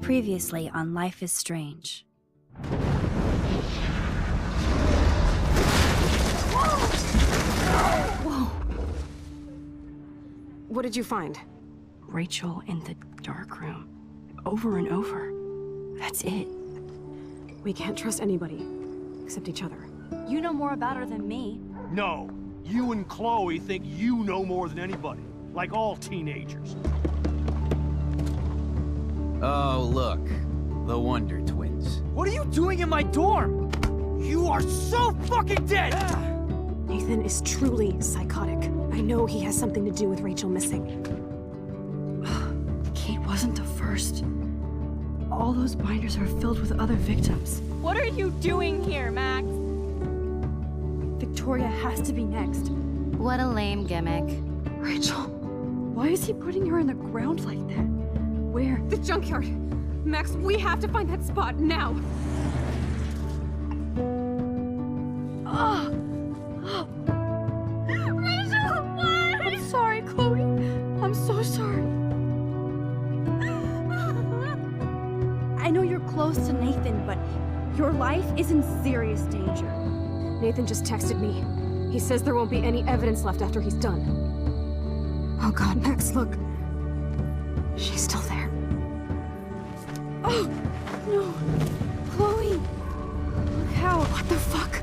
Previously on Life is Strange. Whoa! What did you find? Rachel in the dark room. Over and over. That's it. We can't trust anybody, except each other. You know more about her than me. No. You and Chloe think you know more than anybody. Like all teenagers. Oh, look. The Wonder Twins. What are you doing in my dorm? You are so fucking dead! Nathan is truly psychotic. I know he has something to do with Rachel missing. Kate wasn't the first. All those binders are filled with other victims. What are you doing here, Max? Victoria has to be next. What a lame gimmick. Rachel, why is he putting her in the ground like that? Where? The junkyard! Max, we have to find that spot now! Rachel, what? I'm sorry, Chloe. I'm so sorry. I know you're close to Nathan, but your life is in serious danger. Nathan just texted me. He says there won't be any evidence left after he's done. Oh god, Max, look. She's still there. Oh, no. Chloe. Look how. What the fuck?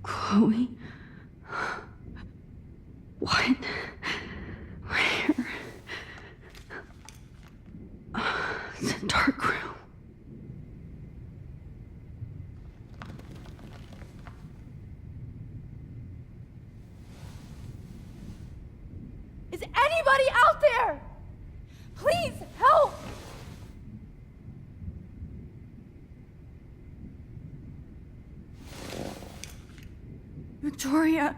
Chloe? What? Where? The dark room. Is anybody out there? Please help! Victoria,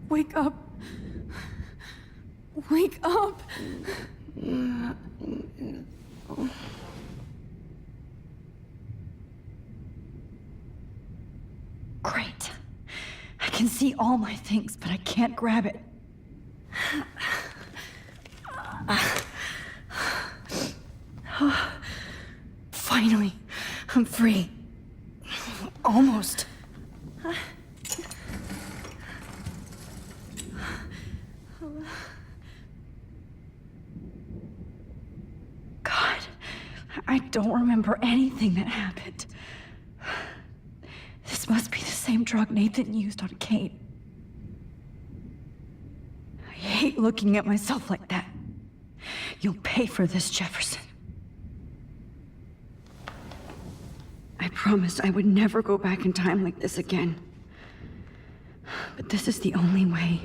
wake up. Wake up. Great. I can see all my things, but I can't grab it. Finally, I'm free. Almost. God, I don't remember anything that happened. This must be the same drug Nathan used on Kate. I hate looking at myself like that. You'll pay for this, Jefferson. I promised I would never go back in time like this again. But this is the only way.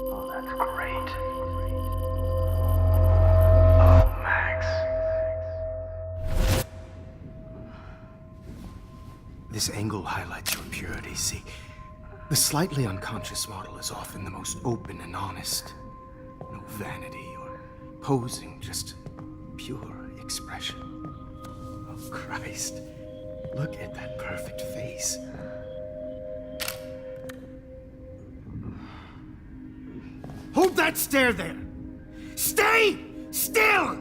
Oh, that's great. Oh, Max. This angle highlights your purity, see? The slightly unconscious model is often the most open and honest. No vanity or posing, just pure expression. Oh, Christ. Look at that perfect face. Hold that stare there! Stay still!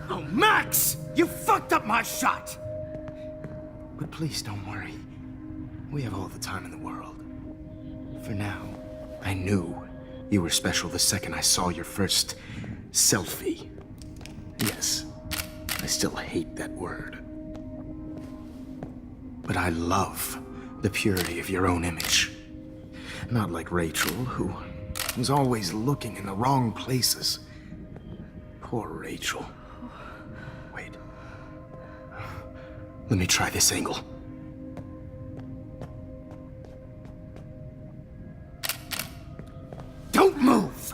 Oh, Max! You fucked up my shot! But please don't worry. We have all the time in the world. For now, I knew you were special the second I saw your first selfie. Yes, I still hate that word. But I love the purity of your own image. Not like Rachel, who was always looking in the wrong places. Poor Rachel. Wait. Let me try this angle. Don't move!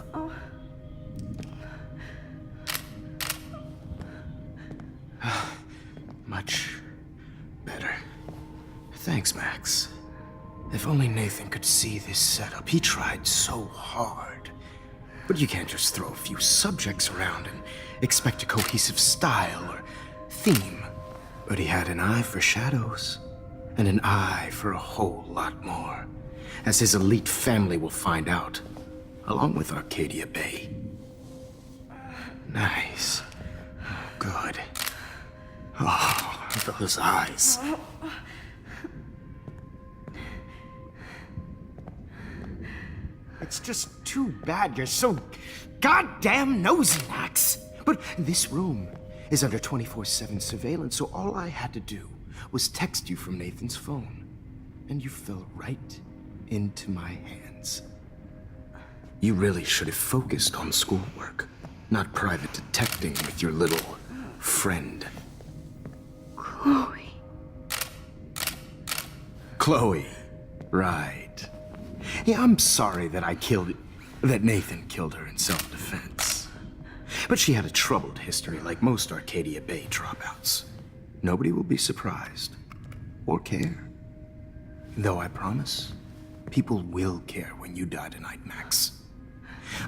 Much better. Thanks, Max. If only Nathan could see this setup. He tried so hard. But you can't just throw a few subjects around and expect a cohesive style or theme. But he had an eye for shadows, and an eye for a whole lot more, as his elite family will find out, along with Arcadia Bay. Nice. Good. Oh, those eyes. It's just too bad you're so goddamn nosy, Max. But this room is under 24/7 surveillance, so all I had to do was text you from Nathan's phone. And you fell right into my hands. You really should have focused on schoolwork, not private detecting with your little friend. Chloe. Chloe, right. Yeah, I'm sorry that Nathan killed her in self-defense. But she had a troubled history like most Arcadia Bay dropouts. Nobody will be surprised or care. Though I promise, people will care when you die tonight, Max.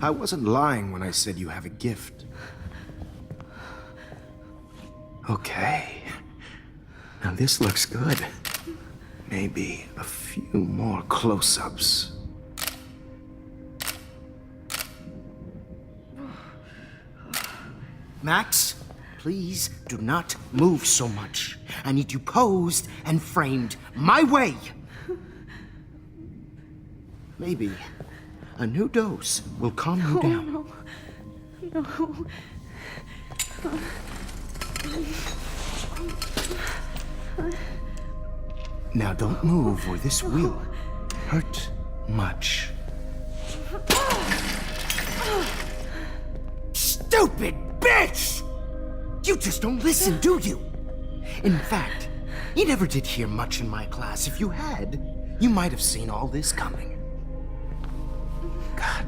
I wasn't lying when I said you have a gift. Okay. Now this looks good. Maybe a few more close-ups. Max, please do not move so much. I need you posed and framed my way. Maybe a new dose will calm you down. No. Now don't move or this will hurt much. Stupid bitch! You just don't listen, do you? In fact, you never did hear much in my class. If you had, you might have seen all this coming. God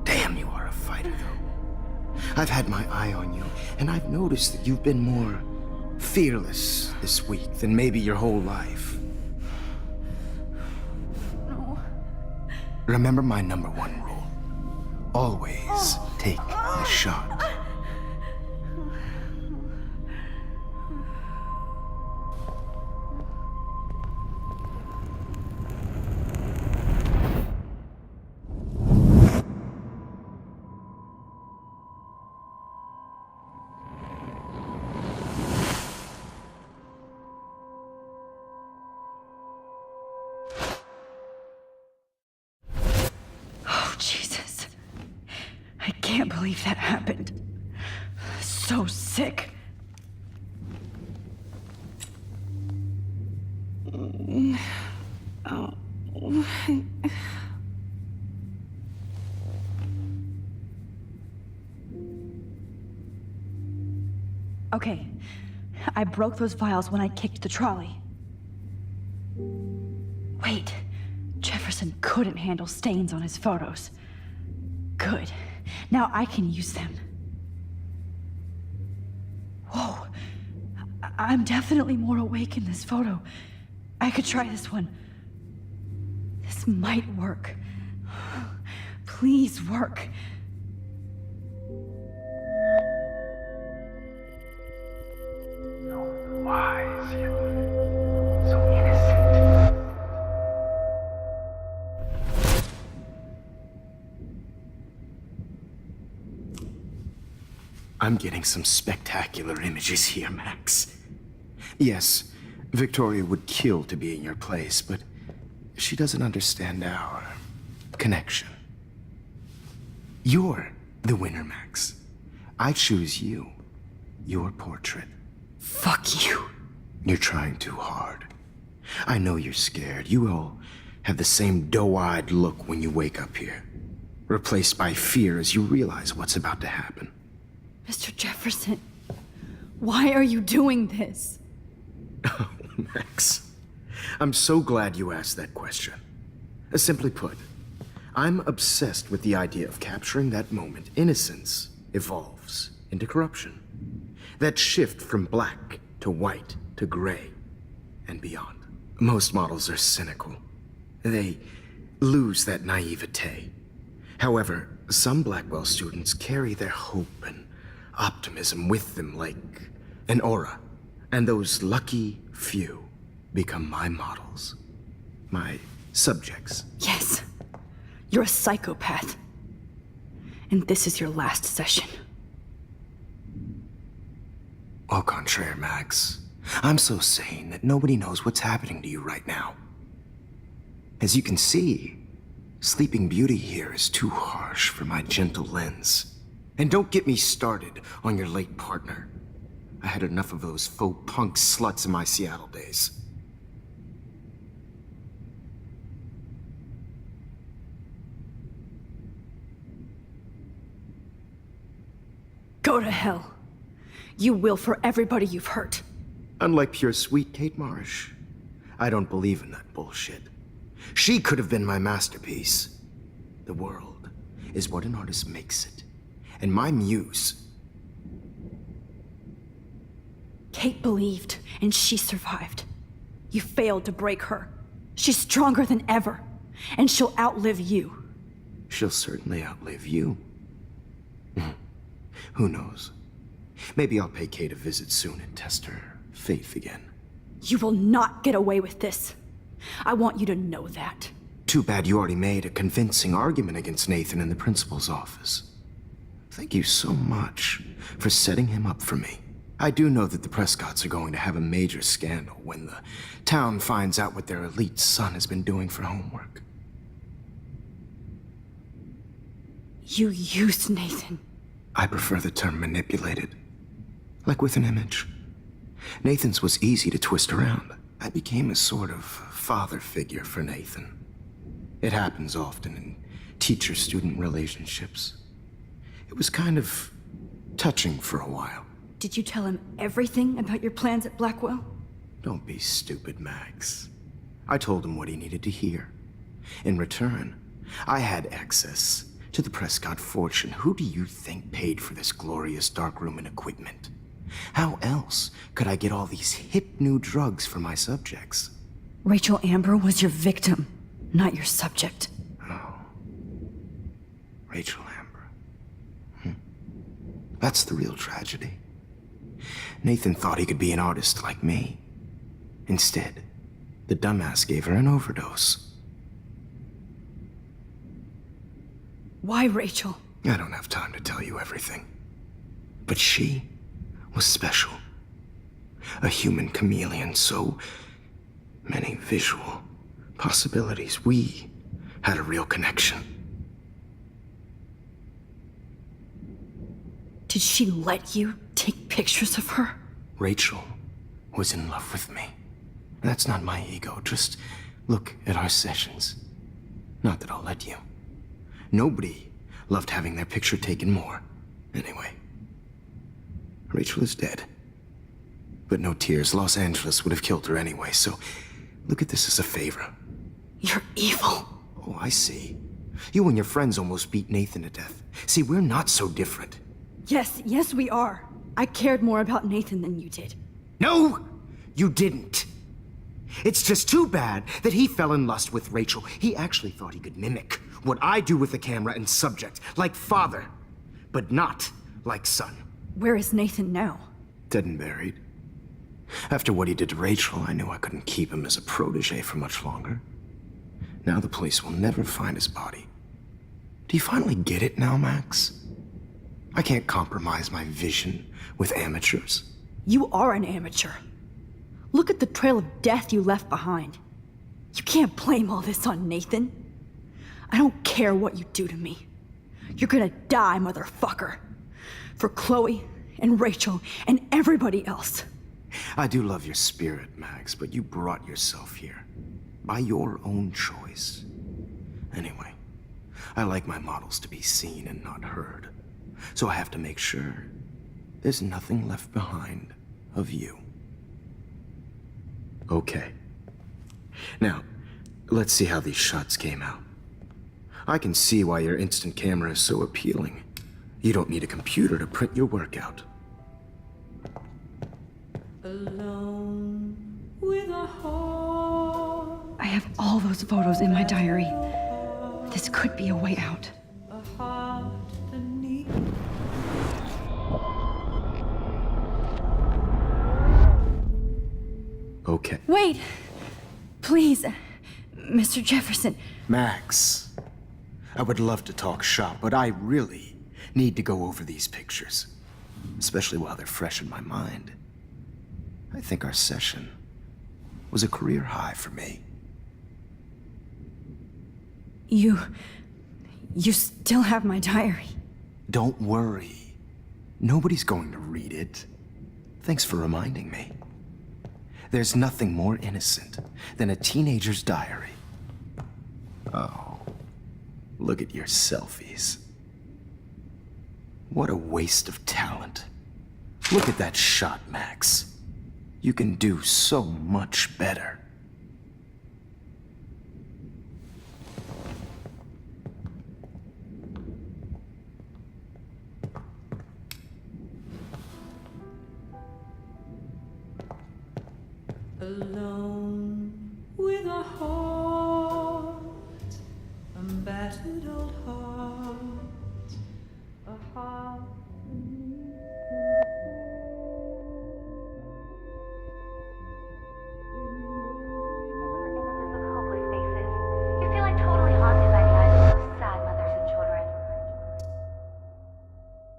damn, you are a fighter, though. I've had my eye on you, and I've noticed that you've been more fearless this week than maybe your whole life. No. Remember my #1 rule. Always take the shot. can't believe that happened. So sick. Okay, I broke those vials when I kicked the trolley. Wait, Jefferson couldn't handle stains on his photos. Good, now I can use them. Whoa, I'm definitely more awake in this photo. I could try this one. This might work. Please work. So wise, yet so innocent. I'm getting some spectacular images here, Max. Yes, Victoria would kill to be in your place, but she doesn't understand our connection. You're the winner, Max. I choose you. Your portrait. Fuck you. You're trying too hard. I know you're scared. You all have the same doe-eyed look when you wake up here, replaced by fear as you realize what's about to happen. Mr. Jefferson, why are you doing this? Oh, Max. I'm so glad you asked that question. Simply put, I'm obsessed with the idea of capturing that moment innocence evolves into corruption. That shift from black to white to gray and beyond. Most models are cynical. They lose that naivete. However, some Blackwell students carry their hope and optimism with them like an aura. And those lucky few become my models. My subjects. Yes, you're a psychopath. And this is your last session. Au contraire, Max. I'm so sane that nobody knows what's happening to you right now. As you can see, Sleeping Beauty here is too harsh for my gentle lens. And don't get me started on your late partner. I had enough of those faux punk sluts in my Seattle days. Go to hell. You will for everybody you've hurt. Unlike pure sweet Kate Marsh, I don't believe in that bullshit. She could have been my masterpiece. The world is what an artist makes it. And my muse... Kate believed, and she survived. You failed to break her. She's stronger than ever, and she'll outlive you. She'll certainly outlive you. Who knows? Maybe I'll pay Kate a visit soon and test her faith again. You will not get away with this. I want you to know that. Too bad you already made a convincing argument against Nathan in the principal's office. Thank you so much for setting him up for me. I do know that the Prescotts are going to have a major scandal when the town finds out what their elite son has been doing for homework. You used Nathan. I prefer the term manipulated. Like with an image. Nathan's was easy to twist around. I became a sort of father figure for Nathan. It happens often in teacher-student relationships. It was kind of touching for a while. Did you tell him everything about your plans at Blackwell? Don't be stupid, Max. I told him what he needed to hear. In return, I had access to the Prescott fortune. Who do you think paid for this glorious darkroom and equipment? How else could I get all these hip new drugs for my subjects? Rachel Amber was your victim, not your subject. Oh. Rachel Amber. That's the real tragedy. Nathan thought he could be an artist like me. Instead, the dumbass gave her an overdose. Why Rachel? I don't have time to tell you everything. But she was special. A human chameleon, so many visual possibilities. We had a real connection. Did she let you take pictures of her? Rachel was in love with me. That's not my ego. Just look at our sessions. Not that I'll let you. Nobody loved having their picture taken more. Anyway, Rachel is dead. But no tears. Los Angeles would have killed her anyway, so look at this as a favor. You're evil. Oh, I see. You and your friends almost beat Nathan to death. See, we're not so different. Yes, we are. I cared more about Nathan than you did. No, you didn't. It's just too bad that he fell in lust with Rachel. He actually thought he could mimic what I do with the camera and subject, like father, but not like son. Where is Nathan now? Dead and buried. After what he did to Rachel, I knew I couldn't keep him as a protege for much longer. Now the police will never find his body. Do you finally get it now, Max? I can't compromise my vision with amateurs. You are an amateur. Look at the trail of death you left behind. You can't blame all this on Nathan. I don't care what you do to me. You're gonna die, motherfucker. For Chloe and Rachel and everybody else. I do love your spirit, Max, but you brought yourself here. By your own choice. Anyway, I like my models to be seen and not heard. So I have to make sure there's nothing left behind of you. Okay. Now, let's see how these shots came out. I can see why your instant camera is so appealing. You don't need a computer to print your work out. Alone with a heart. I have all those photos in my diary. This could be a way out. A heart that needs. Okay. Wait! Please, Mr. Jefferson. Max, I would love to talk shop, but I really need to go over these pictures. Especially while they're fresh in my mind. I think our session was a career high for me. You still have my diary. Don't worry. Nobody's going to read it. Thanks for reminding me. There's nothing more innocent than a teenager's diary. Oh, look at your selfies. What a waste of talent. Look at that shot, Max. You can do so much better. Alone with a heart, a battered old heart, a heart. You feel like totally haunted by the eyes of those sad mothers and children.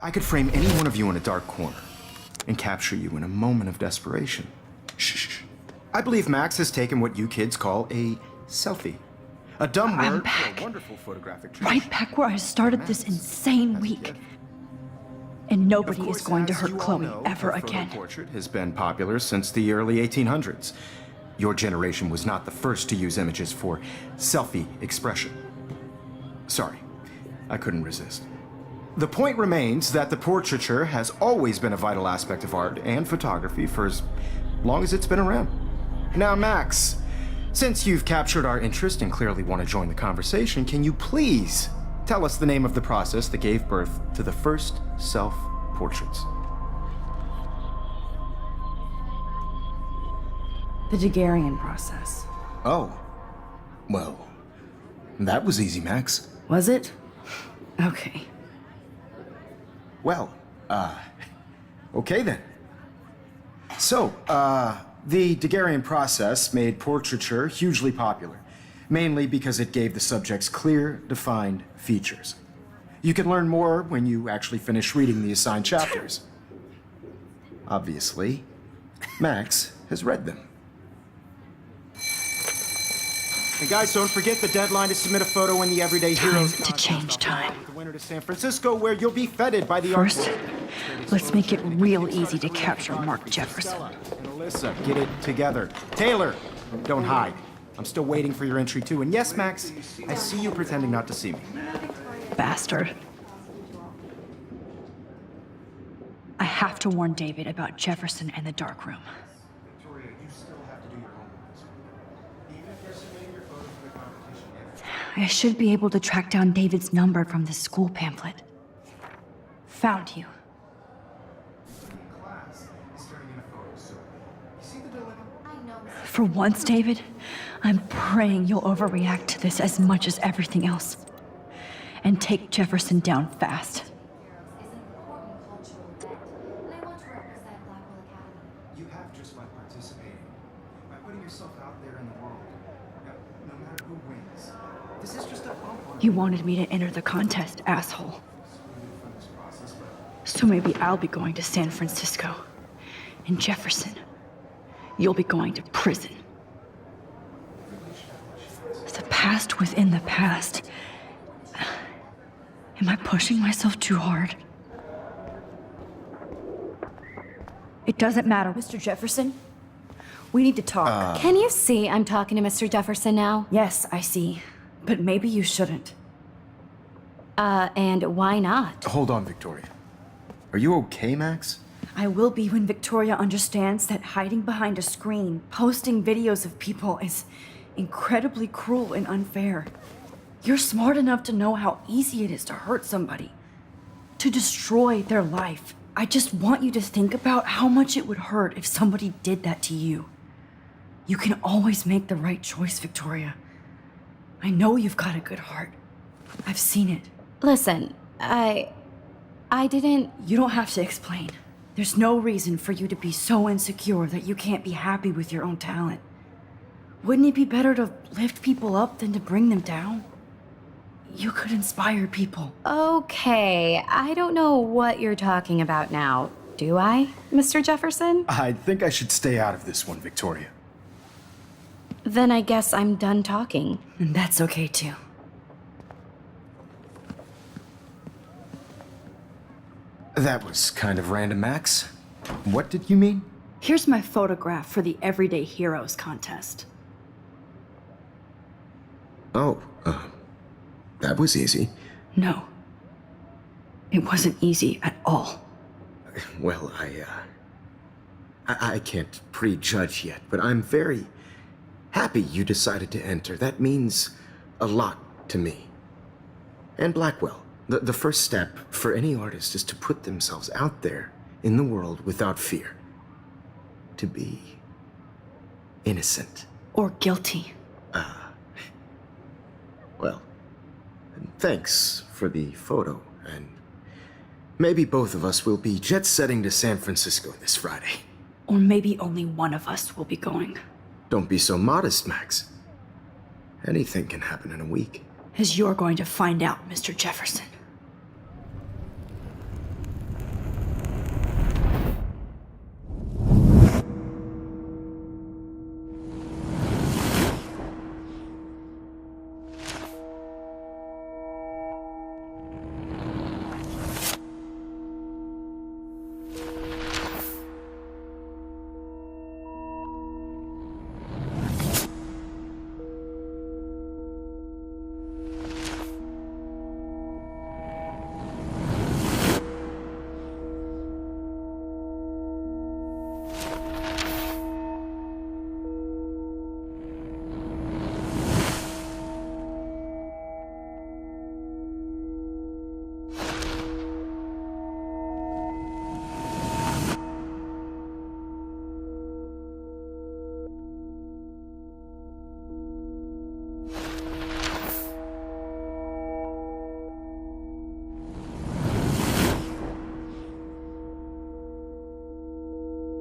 I could frame any one of you in a dark corner and capture you in a moment of desperation. Shh. I believe Max has taken what you kids call a selfie. A dumb word I'm for back. a wonderful photographic treat. Right back where I started this insane week. And nobody is going to hurt Chloe ever again. Portrait has been popular since the early 1800s. Your generation was not the first to use images for selfie expression. Sorry, I couldn't resist. The point remains that the portraiture has always been a vital aspect of art and photography for as long as it's been around. Now, Max, since you've captured our interest and clearly want to join the conversation, can you please tell us the name of the process that gave birth to the first self-portraits? The Daguerrean process. Oh, well, that was easy, Max. Was it? Okay. Well, okay then. So, the Daguerrean process made portraiture hugely popular, mainly because it gave the subjects clear, defined features. You can learn more when you actually finish reading the assigned chapters. Obviously, Max has read them. And guys, don't forget the deadline to submit a photo in the Everyday Heroes Time to change time. The winner to San Francisco, where you'll be feted by the First, art- let's make it real easy to capture Mark Jefferson. And Alyssa, get it together. Taylor, don't hide. I'm still waiting for your entry too. And yes, Max, I see you pretending not to see me. Bastard. I have to warn David about Jefferson and the dark room. Victoria, you still have to do your homework this week. Even if you're submitting your photo for the competition. I should be able to track down David's number from the school pamphlet. Found you. Class is turning in a photo soon. You see the dilemma? I know, Mr. For once, David, I'm praying you'll overreact to this as much as everything else. And take Jefferson down fast. Heroes is an important cultural event, and I want to represent Blackwell Academy. You have just by participating, by putting yourself out there in the world. No matter who wins, this is just a bump on You wanted me to enter the contest, asshole. from this process, but So maybe I'll be going to San Francisco. And Jefferson, you'll be going to prison. The past within the past. Am I pushing myself too hard? It doesn't matter, Mr. Jefferson. We need to talk. Can you see I'm talking to Mr. Jefferson now? Yes, I see. But maybe you shouldn't. And why not? Hold on, Victoria. Are you okay, Max? I will be when Victoria understands that hiding behind a screen, posting videos of people is incredibly cruel and unfair. You're smart enough to know how easy it is to hurt somebody, to destroy their life. I just want you to think about how much it would hurt if somebody did that to you. You can always make the right choice, Victoria. I know you've got a good heart. I've seen it. Listen, I didn't... You don't have to explain. There's no reason for you to be so insecure that you can't be happy with your own talent. Wouldn't it be better to lift people up than to bring them down? You could inspire people. Okay, I don't know what you're talking about now, do I, Mr. Jefferson? I think I should stay out of this one, Victoria. Then I guess I'm done talking. And that's okay too. That was kind of random, Max. What did you mean? Here's my photograph for the Everyday Heroes contest. Oh, that was easy. No. It wasn't easy at all. Well, I can't prejudge yet, but I'm very happy you decided to enter. That means a lot to me. And Blackwell. The first step for any artist is to put themselves out there in the world without fear. To be innocent. Or guilty. Well, thanks for the photo, and maybe both of us will be jet-setting to San Francisco this Friday. Or maybe only one of us will be going. Don't be so modest, Max. Anything can happen in a week. As you're going to find out, Mr. Jefferson.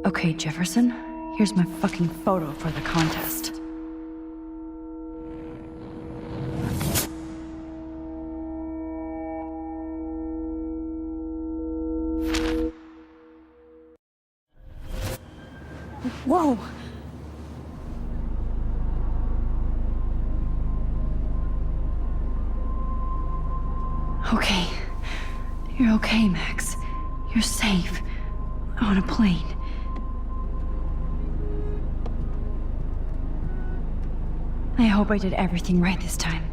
Okay, Jefferson, here's my fucking photo for the contest. Whoa! Okay. You're okay, Max. You're safe. On a plane. I hope I did everything right this time.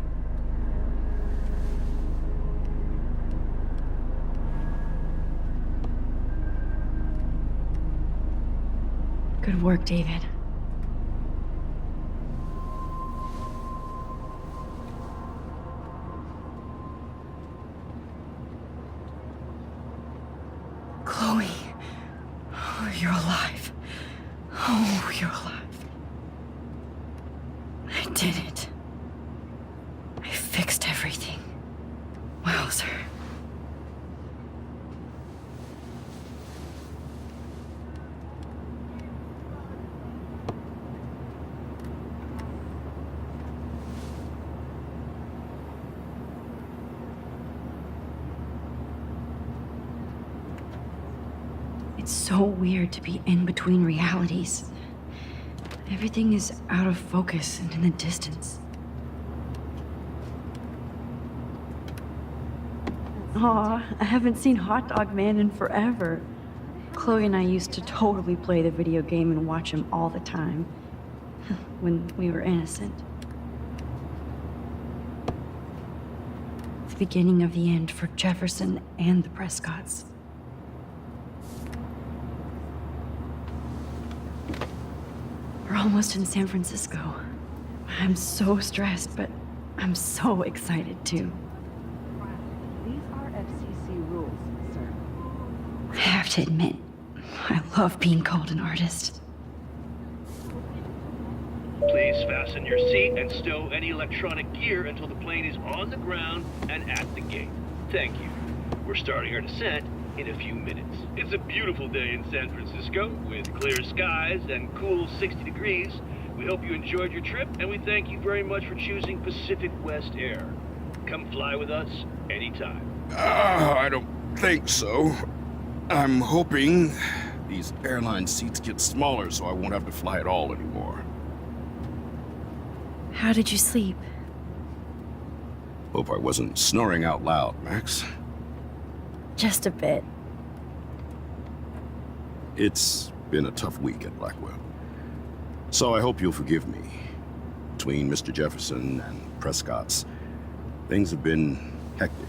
Good work, David. Chloe. Oh, you're alive. Oh, you're alive. I did it. I fixed everything. Wowzer. It's so weird to be in between realities. Everything is out of focus and in the distance. Aw, I haven't seen Hot Dog Man in forever. Chloe and I used to totally play the video game and watch him all the time. When we were innocent. The beginning of the end for Jefferson and the Prescotts. We're almost in San Francisco. I'm so stressed, but I'm so excited too. These are FCC rules, sir. I have to admit, I love being called an artist. Please fasten your seat and stow any electronic gear until the plane is on the ground and at the gate. Thank you. We're starting our descent in a few minutes. It's a beautiful day in San Francisco with clear skies and cool 60 degrees. We hope you enjoyed your trip, and we thank you very much for choosing Pacific West Air. Come fly with us anytime. I don't think so. I'm hoping these airline seats get smaller so I won't have to fly at all anymore. How did you sleep? Hope I wasn't snoring out loud, Max. Just a bit. It's been a tough week at Blackwell. So I hope you'll forgive me. Between Mr. Jefferson and Prescott's, things have been hectic,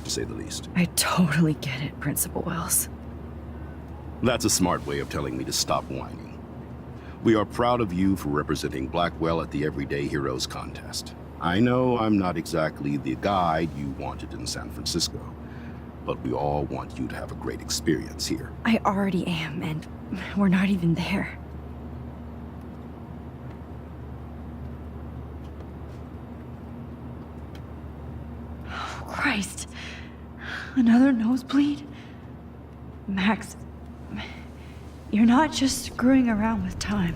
to say the least. I totally get it, Principal Wells. That's a smart way of telling me to stop whining. We are proud of you for representing Blackwell at the Everyday Heroes contest. I know I'm not exactly the guide you wanted in San Francisco, but we all want you to have a great experience here. I already am, and we're not even there. Oh, Christ. Another nosebleed? Max, you're not just screwing around with time.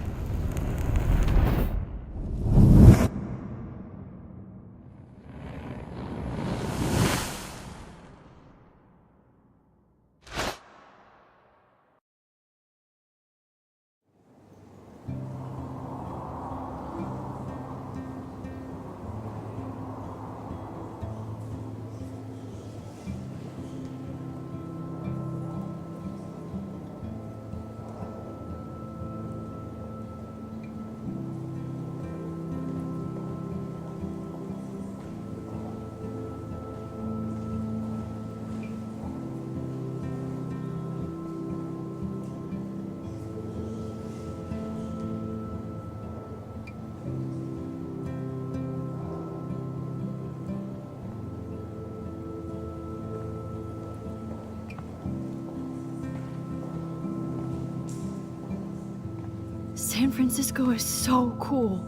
San Francisco is so cool.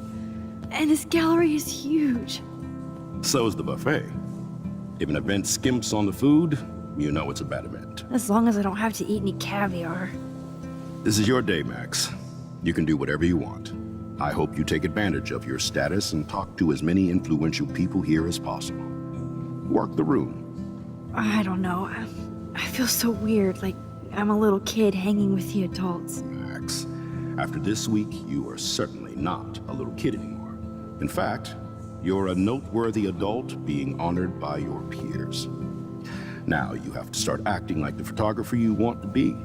And this gallery is huge. So is the buffet. If an event skimps on the food, you know it's a bad event. As long as I don't have to eat any caviar. This is your day, Max. You can do whatever you want. I hope you take advantage of your status and talk to as many influential people here as possible. Work the room. I don't know. I feel so weird, like I'm a little kid hanging with the adults. Max, after this week, you are certainly not a little kid anymore. In fact, you're a noteworthy adult being honored by your peers. Now you have to start acting like the photographer you want to be.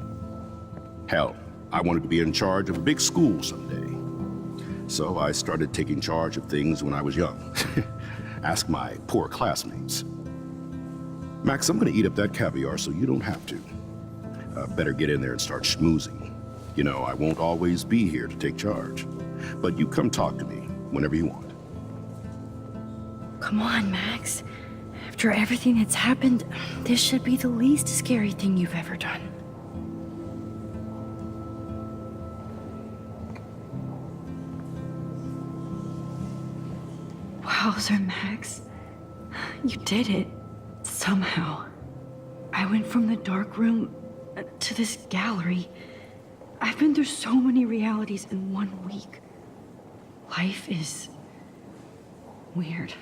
Hell, I wanted to be in charge of a big school someday. So I started taking charge of things when I was young. Ask my poor classmates. Max, I'm gonna eat up that caviar so you don't have to. Better get in there and start schmoozing. You know, I won't always be here to take charge. But you come talk to me whenever you want. Come on, Max. After everything that's happened, this should be the least scary thing you've ever done. Wowzer, Max. You did it. Somehow. I went from the dark room to this gallery. I've been through so many realities in 1 week. Life is weird.